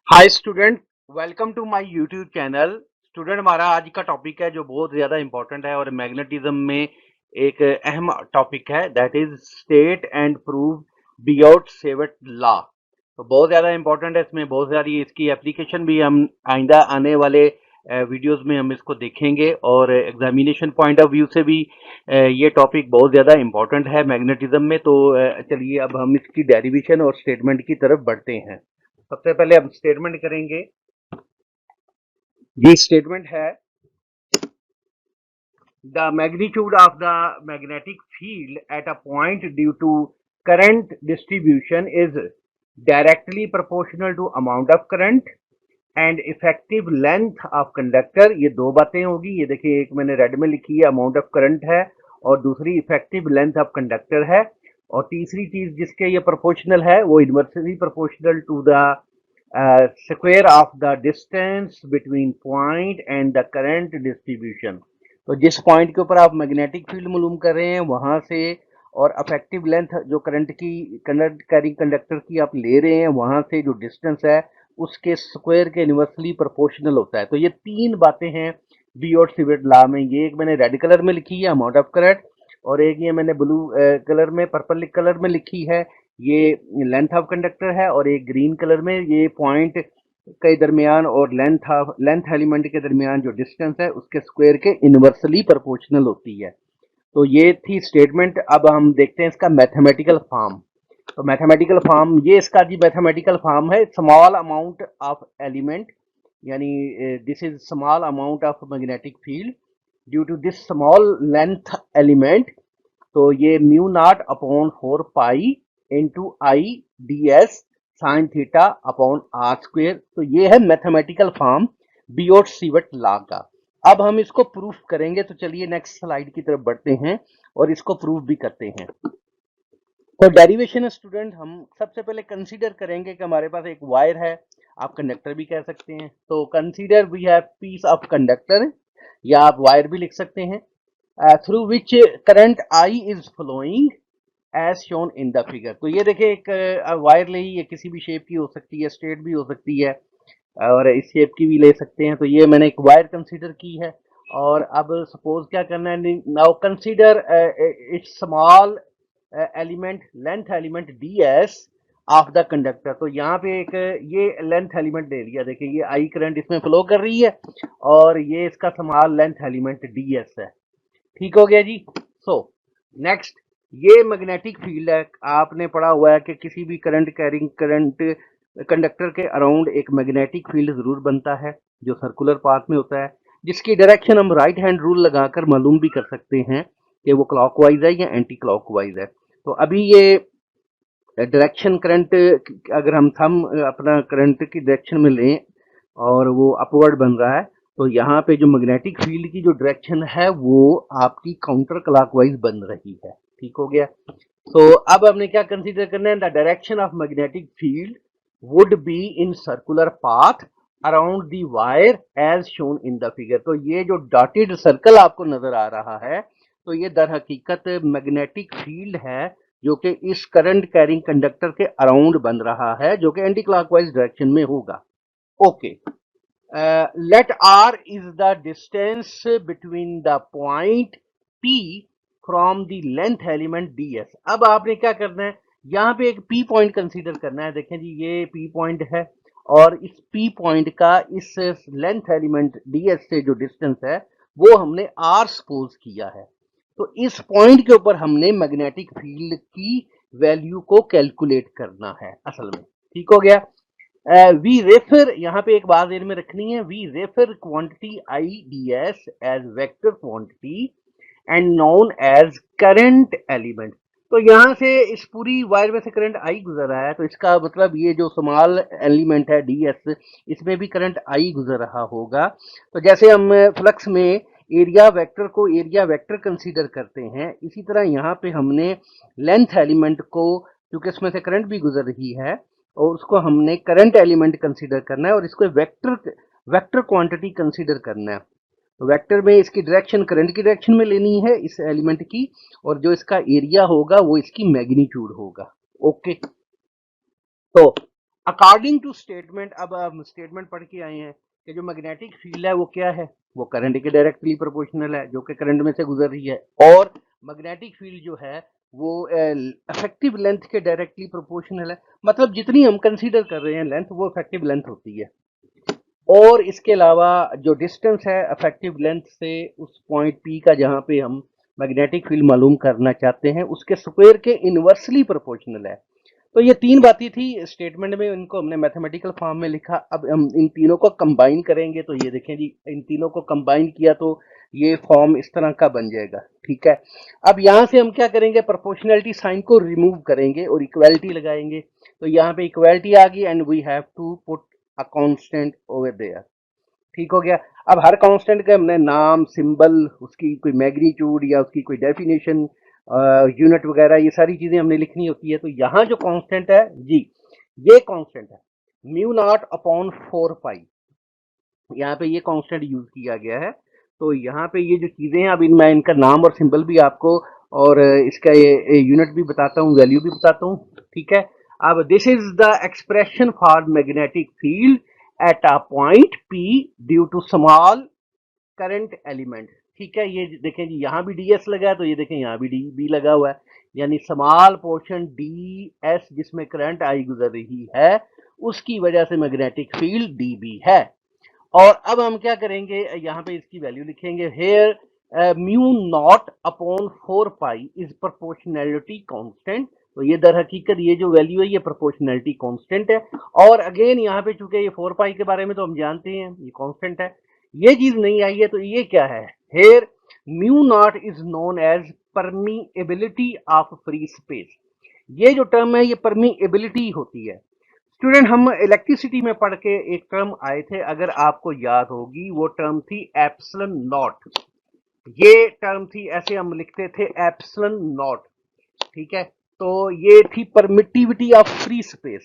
Hi student, welcome to my YouTube channel. Student, हमारा आज का टॉपिक है जो बहुत ज़्यादा इंपॉर्टेंट है और मैग्नेटिज्म में एक अहम टॉपिक है, that is state and prove Biot Savart law. तो बहुत ज़्यादा इंपॉर्टेंट है, इसमें बहुत सारी इसकी एप्लीकेशन भी हम आइंदा आने वाले वीडियोस में हम इसको देखेंगे और एग्जामिनेशन पॉइंट ऑफ व्यू से भी ये टॉपिक बहुत ज़्यादा इंपॉर्टेंट है मैग्नेटिज्म में। तो चलिए अब हम इसकी डेरिवेशन और स्टेटमेंट की तरफ बढ़ते हैं। सबसे पहले हम स्टेटमेंट करेंगे। ये स्टेटमेंट है, the magnitude of the magnetic field at a point due to current distribution is directly proportional to amount of current and effective length of conductor. ये दो बातें होगी। ये देखिए, एक मैंने रेड में लिखी है, अमाउंट ऑफ करंट है, और दूसरी इफेक्टिव लेंथ ऑफ कंडक्टर है। और तीसरी चीज जिसके ये प्रोपोर्शनल है वो inversely proportional to the square of the distance between point and the current distribution। तो जिस पॉइंट के ऊपर आप मैग्नेटिक फील्ड मालूम कर रहे हैं वहां से और अफेक्टिव लेंथ जो करंट की करंट कैरिंग कंडक्टर की आप ले रहे हैं वहां से जो डिस्टेंस है उसके स्क्वायर के इनवर्सली प्रोपोर्शनल होता है। तो ये तीन बातें हैं बियॉट सिवेट लॉ में। ये एक मैंने रेड कलर में लिखी है, अमाउंट ऑफ करंट, और एक ये मैंने ब्लू कलर में, पर्पल कलर में लिखी है, ये लेंथ ऑफ कंडक्टर है, और एक ग्रीन कलर में ये पॉइंट के दरमियान और लेंथ एलिमेंट के दरमियान जो डिस्टेंस है उसके स्क्वायर के इनवर्सली प्रोपोर्शनल होती है। तो ये थी स्टेटमेंट। अब हम देखते हैं इसका मैथमेटिकल फॉर्म। तो मैथमेटिकल फॉर्म, ये इसका जी मैथमेटिकल फॉर्म है, स्मॉल अमाउंट ऑफ एलिमेंट, यानी this is small amount of magnetic field due to this small length element. तो ये mu naught upon 4 pi into I D S sine theta upon R square. तो ये है mathematical form Biot Savart law का। अब हम इसको proof करेंगे। तो चलिए नेक्स्ट स्लाइड की तरफ बढ़ते हैं और इसको प्रूफ भी करते हैं। तो डेरिवेशन स्टूडेंट, हम सबसे पहले कंसीडर करेंगे कि हमारे पास एक वायर है, आप कंडक्टर भी कह सकते हैं। तो consider we have piece of conductor, या आप वायर भी लिख सकते हैं, through which current I is flowing as shown in the figure. तो ये देखिए, एक वायर ली, ये किसी भी शेप की हो सकती है, स्ट्रेट भी हो सकती है और इस शेप की भी ले सकते हैं। तो ये मैंने एक वायर कंसीडर की है। और अब सपोज क्या करना है, now consider it's small element, length element D S of the conductor. तो यहाँ पे एक ये लेंथ एलिमेंट ले लिया। देखिए, ये आई करंट इसमें फ्लो कर रही है और ये इसका small length element D S है। ठीक हो गया जी। सो नेक्स्ट, ये मैग्नेटिक फील्ड है। आपने पढ़ा हुआ है कि किसी भी करंट कैरिंग करंट कंडक्टर के अराउंड एक मैग्नेटिक फील्ड जरूर बनता है जो सर्कुलर पाथ में होता है, जिसकी डायरेक्शन हम राइट हैंड रूल लगाकर मालूम भी कर सकते हैं कि वो क्लॉकवाइज है या एंटी क्लॉकवाइज है। तो अभी ये डायरेक्शन करंट, अगर हम थंब अपना करंट की डायरेक्शन में लें और वो अपवर्ड बन रहा है, तो यहाँ पे जो मैग्नेटिक फील्ड की जो डायरेक्शन है वो आपकी काउंटर क्लॉकवाइज बन रही है। ठीक हो गया। तो अब हमने क्या कंसीडर करना है, the direction of magnetic field would be in circular path around the wire as shown in the figure. तो ये जो डॉटेड सर्कल आपको नजर आ रहा है, तो ये दर हकीकत मैग्नेटिक फील्ड है जो कि इस करंट कैरिंग कंडक्टर के अराउंड बन रहा है, जो कि एंटी क्लॉकवाइज डायरेक्शन में होगा। Okay, let r is the distance between the point p from the length element ds। अब आपने क्या करना है, यहाँ पे एक p पॉइंट कंसीडर करना है। देखें जी, ये p पॉइंट है और इस p पॉइंट का इस लेंथ एलिमेंट ds से जो डिस्टेंस है वो हमने r सपोज किया है। तो इस पॉइंट के ऊपर हमने मैग्नेटिक फील्ड की वैल्यू को कैलकुलेट करना है असल में। ठीक हो गया। वी रेफर, यहाँ पे एक बात ध्यान में रखनी है, we refer quantity I D S as vector quantity and known as current element. तो यहाँ से इस पूरी वायर में से करंट आई गुजर रहा है, तो इसका मतलब ये जो स्मॉल एलिमेंट है डी एस, इसमें भी करंट आई गुजर रहा होगा। तो जैसे हम फ्लक्स में एरिया वेक्टर को एरिया वेक्टर कंसीडर करते हैं, इसी तरह यहाँ पे हमने लेंथ एलिमेंट को, क्योंकि इसमें से करंट भी गुजर रही है, और उसको हमने करंट एलिमेंट कंसीडर करना है और इसको वेक्टर वेक्टर क्वांटिटी कंसीडर करना है। तो वेक्टर में इसकी डायरेक्शन करंट की डायरेक्शन में लेनी है इस एलिमेंट की, और जो इसका एरिया होगा वो इसकी मैग्नीट्यूड होगा। ओके। तो अकॉर्डिंग टू स्टेटमेंट, अब हम स्टेटमेंट पढ़ के आए हैं कि जो मैग्नेटिक फील्ड है वो क्या है, वो करंट के डायरेक्टली प्रोपोर्शनल है जो कि करंट में से गुजर रही है, और मैग्नेटिक फील्ड जो है वो इफेक्टिव लेंथ के डायरेक्टली प्रोपोर्शनल है। मतलब जितनी हम कंसीडर कर रहे हैं लेंथ, वो इफेक्टिव लेंथ होती है। और इसके अलावा जो डिस्टेंस है इफेक्टिव लेंथ से उस पॉइंट पी का जहां पे हम मैग्नेटिक फील्ड मालूम करना चाहते हैं, उसके स्क्वायर के इनवर्सली प्रोपोर्शनल है। तो ये तीन बातें थी स्टेटमेंट में, इनको हमने मैथमेटिकल फॉर्म में लिखा। अब हम इन तीनों को कंबाइन करेंगे तो ये देखें जी, इन तीनों को कंबाइन किया तो ये फॉर्म इस तरह का बन जाएगा। ठीक है, अब यहाँ से हम क्या करेंगे, प्रोपोर्शनैलिटी साइन को रिमूव करेंगे और इक्वालिटी लगाएंगे। तो यहाँ पे इक्वालिटी आ गई and we have to put a constant over there. ठीक हो गया। अब हर कांस्टेंट के हमने नाम, सिंबल, उसकी कोई मैग्नीट्यूड या उसकी कोई डेफिनेशन, यूनिट वगैरह, ये सारी चीजें हमने लिखनी होती है। तो यहाँ जो कांस्टेंट है जी, ये कांस्टेंट है म्यू नॉट अपॉन 4 पाई। यहाँ पे ये कांस्टेंट यूज किया गया है। तो यहाँ पे ये जो चीजें हैं, अब मैं इनका नाम और सिंबल भी आपको और इसका ये यूनिट भी बताता हूँ, वैल्यू भी बताता हूँ। ठीक है, अब this is the expression for magnetic field at a point P due to small current element. ठीक है, ये देखें जी, यहाँ भी डी एस लगा है, तो ये देखें यहाँ भी डी बी लगा हुआ है, यानी स्मॉल पोर्शन डी एस जिसमें करंट आई गुजर रही है, उसकी वजह से मैग्नेटिक फील्ड डी बी है। और अब हम क्या करेंगे, यहाँ पे इसकी वैल्यू लिखेंगे, here mu naught upon 4 pi is proportionality constant. तो ये दर हकीकत ये जो वैल्यू है ये प्रोपोर्शनैलिटी कांस्टेंट है। और अगेन यहाँ पे चूंकि ये 4 पाई के बारे में तो हम जानते हैं ये कांस्टेंट है, ये चीज नहीं आई है, तो ये क्या है, here mu naught is known as permeability of free space. ये जो टर्म है ये परमीएबिलिटी होती है। स्टूडेंट, हम इलेक्ट्रिसिटी में पढ़ के एक टर्म आए थे, अगर आपको याद होगी, वो टर्म थी एप्सिलॉन नॉट। ये टर्म थी, ऐसे हम लिखते थे एप्सिलॉन नॉट। ठीक है, तो ये थी परमिटिविटी ऑफ फ्री स्पेस।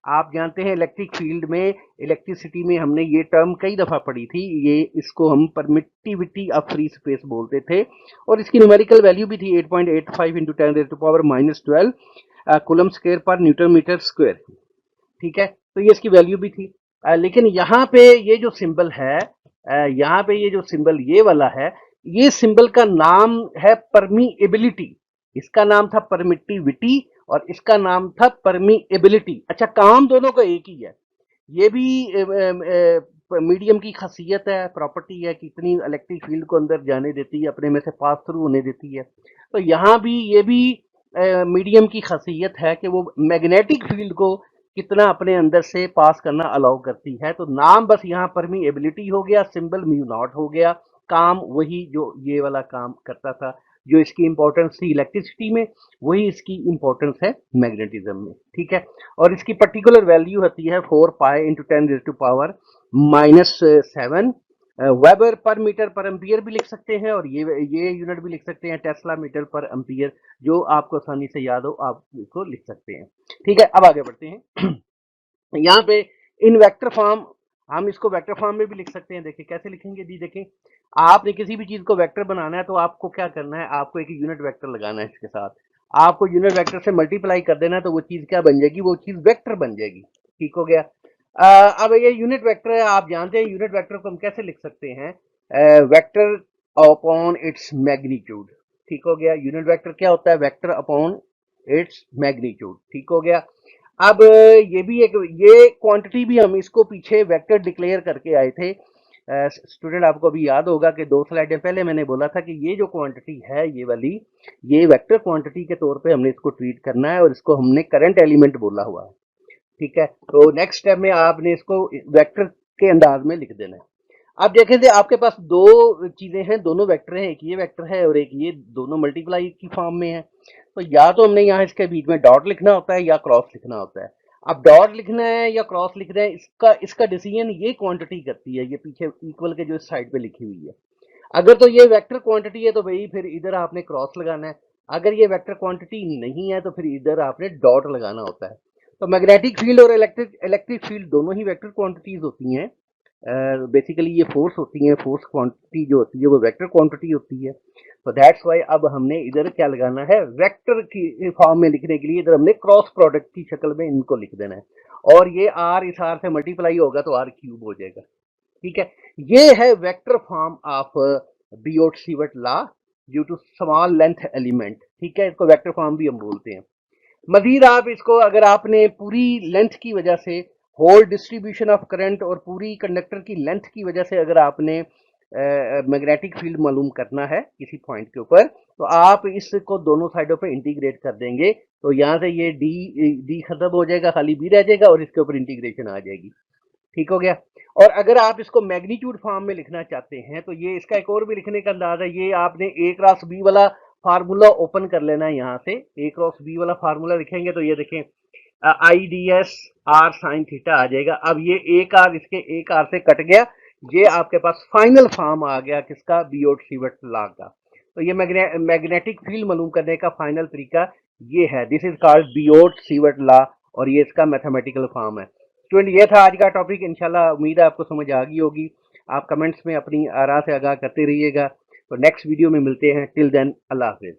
आप जानते हैं इलेक्ट्रिक फील्ड में, इलेक्ट्रिसिटी में हमने ये टर्म कई दफा पढ़ी थी, ये इसको हम परमिटिविटी ऑफ फ्री स्पेस बोलते थे। और इसकी न्यूमेरिकल वैल्यू भी थी 8.85 इंटू 10⁻⁻12 कूलम स्क्वायर पर न्यूटन मीटर स्क्वायर। ठीक है, तो ये इसकी वैल्यू भी थी। लेकिन यहाँ पे ये जो सिंबल है, यहाँ पे ये जो सिंबल ये वाला है, ये सिंबल का नाम है परमीएबिलिटी। इसका नाम था परमिटिविटी और इसका नाम था परमीएबिलिटी। अच्छा, काम दोनों का एक ही है। ये भी मीडियम की खासियत है, प्रॉपर्टी है कि इतनी इलेक्ट्रिक फील्ड को अंदर जाने देती है, अपने में से पास थ्रू होने देती है। तो यहाँ भी ये भी मीडियम की खासियत है कि वो मैग्नेटिक फील्ड को कितना अपने अंदर से पास करना अलाउ करती है। तो नाम बस यहाँ परमीएबिलिटी हो गया, सिंबल म्यू नॉट हो गया, काम वही जो ये वाला काम करता था। जो इसकी इंपॉर्टेंस थी इलेक्ट्रिसिटी में, वही इसकी इंपॉर्टेंस है मैग्नेटिज्म में। ठीक है, और इसकी पर्टिकुलर वैल्यू होती है 4 pi into 10⁻⁻7 weber per metre per ampere भी लिख सकते हैं, और ये यूनिट भी लिख सकते हैं टेस्ला मीटर पर एम्पियर। जो आपको आसानी से याद हो आप इसको लिख सकते हैं। ठीक है, अब आगे बढ़ते हैं। यहाँ पे इन वेक्टर फॉर्म, हम इसको वेक्टर फॉर्म में भी लिख सकते हैं। देखिए कैसे लिखेंगे जी, देखें, आपने किसी भी चीज को वेक्टर बनाना है तो आपको क्या करना है, आपको एक यूनिट वेक्टर लगाना है, इसके साथ आपको यूनिट वेक्टर से मल्टीप्लाई कर देना है, तो वो चीज क्या बन जाएगी, वो चीज वेक्टर बन जाएगी। ठीक हो गया। अब ये यूनिट वेक्टर है, आप जानते हैं यूनिट वेक्टर को हम कैसे लिख सकते हैं, वेक्टर अपॉन इट्स मैग्नीट्यूड। ठीक हो गया, यूनिट वेक्टर क्या होता है, वेक्टर अपॉन इट्स मैग्नीट्यूड। ठीक हो गया। अब ये भी एक, ये क्वांटिटी भी हम इसको पीछे वेक्टर डिक्लेयर करके आए थे। स्टूडेंट, आपको अभी याद होगा कि 2 स्लाइडें पहले मैंने बोला था कि ये जो क्वांटिटी है ये वाली, ये वेक्टर क्वांटिटी के तौर पे हमने इसको ट्रीट करना है और इसको हमने करंट एलिमेंट बोला हुआ है। ठीक है, तो नेक्स्ट स्टेप में आपने इसको वेक्टर के अंदाज में लिख देना है। अब देखें थे, आपके पास दो चीजें हैं, दोनों वेक्टर हैं, एक ये वेक्टर है और एक ये, दोनों मल्टीप्लाई की फॉर्म में है। तो या तो हमने यहाँ इसके बीच में डॉट लिखना होता है या क्रॉस लिखना होता है। अब डॉट लिखना है या क्रॉस लिखना है, इसका डिसीजन ये क्वांटिटी करती है, ये पीछे इक्वल के जो साइड पे लिखी हुई है। अगर तो ये वेक्टर क्वांटिटी है तो भाई फिर इधर आपने क्रॉस लगाना है, अगर ये वेक्टर क्वांटिटी नहीं है तो फिर इधर आपने डॉट लगाना होता है। तो मैग्नेटिक फील्ड और इलेक्ट्रिक फील्ड दोनों ही वेक्टर क्वांटिटीज होती हैं। बेसिकली ये फोर्स होती है, फोर्स क्वांटिटी जो होती है वो वेक्टर क्वांटिटी होती है। तो दैट्स वाई अब हमने इधर क्या लगाना है, वेक्टर की फॉर्म में लिखने के लिए इधर हमने क्रॉस प्रोडक्ट की शक्ल में इनको लिख देना है, और ये आर इस आर से मल्टीप्लाई होगा तो आर क्यूब हो जाएगा। ठीक है, ये है vector form of Biot Savart law due to small length element. ठीक है, इसको वेक्टर फॉर्म भी हम बोलते हैं। मजीद आप इसको अगर आपने पूरी लेंथ की वजह से, होल डिस्ट्रीब्यूशन ऑफ करंट और पूरी कंडक्टर की लेंथ की वजह से अगर आपने मैग्नेटिक फील्ड मालूम करना है किसी पॉइंट के ऊपर, तो आप इसको दोनों साइडों पे इंटीग्रेट कर देंगे, तो यहाँ से ये डी खत्म हो जाएगा, खाली बी रह जाएगा और इसके ऊपर इंटीग्रेशन आ जाएगी। ठीक हो गया। और अगर आप इसको मैग्नीट्यूड फॉर्म में लिखना चाहते हैं तो ये इसका एक और भी लिखने का अंदाज है, ये आपने ए क्रॉस बी वाला फार्मूला ओपन कर लेना है। यहाँ से ए क्रॉस बी वाला फार्मूला लिखेंगे तो ये देखें I D S R sine theta आ जाएगा। अब ये एक आर इसके एक आर से कट गया, ये आपके पास फाइनल फॉर्म आ गया किसका, बियोट-सीवत लॉ का। तो ये मैग्नेटिक फील्ड मालूम करने का फाइनल तरीका ये है, दिस इज कॉल्ड बियोट-सीवत लॉ, और ये इसका मैथमेटिकल फॉर्म है। स्टूडेंट, ये था आज का टॉपिक। इंशाल्लाह उम्मीद है आपको समझ आ गई होगी। आप कमेंट्स में अपनी आरा से आगाह करते रहिएगा। तो नेक्स्ट वीडियो में मिलते हैं। टिल देन, अल्लाह हाफिज।